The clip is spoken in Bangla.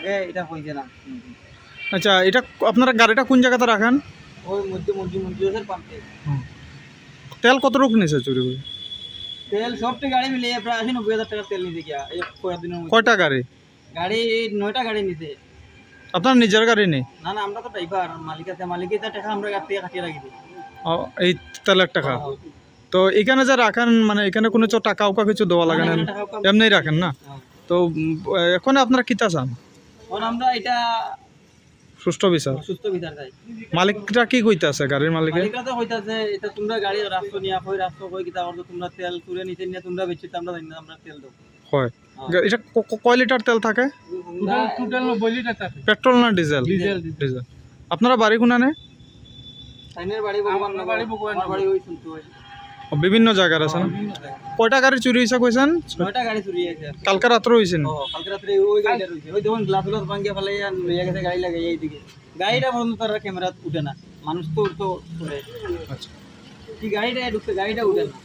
আগে এটা হইছে না। আচ্ছা, এটা আপনারা গাড়িটা কোন জায়গাতে রাখেন? ওই মধ্যে পাম্পে। তেল কতটুকু নিছে চুরি করে? তেল সবটি গাড়ি মিলিয়ে প্রায় 80-90 হাজার টাকার তেল নিতে গিয়া এই কয়েকদিনের মধ্যে। কয়টা গাড়ি? গাড়ি 9টা গাড়ি নিতে। আপনার নিজের গাড়ি নেই? না না, আমরা তো ড্রাইভার, মালিকের টাকা আমরা গাড়ি থেকে কাটিয়ে রাখি দিই। এই তেলের টাকা? তো এখানে যে রাখেন, মানে এখানে কোনো টাকা উকা কিছু দেওয়া লাগে না, এমনি রাখেন না? তো এখন আপনারা কিতা চান? আমরা এটা সুষ্ঠু বিচার চাই। মালিকরা কি কইতাছে? গাড়ির মালিক মালিকরা তো কইতাছে এটা তোমরা গাড়ি রাস্তা নিয়া কই রাস্তা কই কিতা করছো, তোমরা তেল তুলে নিতে নিয়ে তোমরা বেচছো, আমরা জানি না, আমরা তেল দেব। হয় এটা কয় লিটার তেল থাকে? টোটাল 90 লিটার থাকে। পেট্রোল না ডিজেল? ডিজেল। আপনারা বাড়ি কোনানে? সাইনের বাড়ি ভগবান, আমার বাড়ি ওই শুনতে হয়। বিভিন্ন জায়গার আছে না? কয়টা গাড়ি চুরি হয়েছে কইছেন? 9টা গাড়ি চুরি হয়েছে। কালকে রাত্রে হয়েছে? কালকে রাত্রে ওই গাড়িটা রয়েছে, ওই দেখুন গ্লাস ভাঙিয়ে ফেলে লইয়া গেছে গাড়ি লাগে এইদিকে। গাড়িটা পর্যন্ত তার ক্যামেরা উঠে না, মানুষ তো করে। আচ্ছা, কি গাড়িটা ঢুকছে, গাড়িটা উঠে না।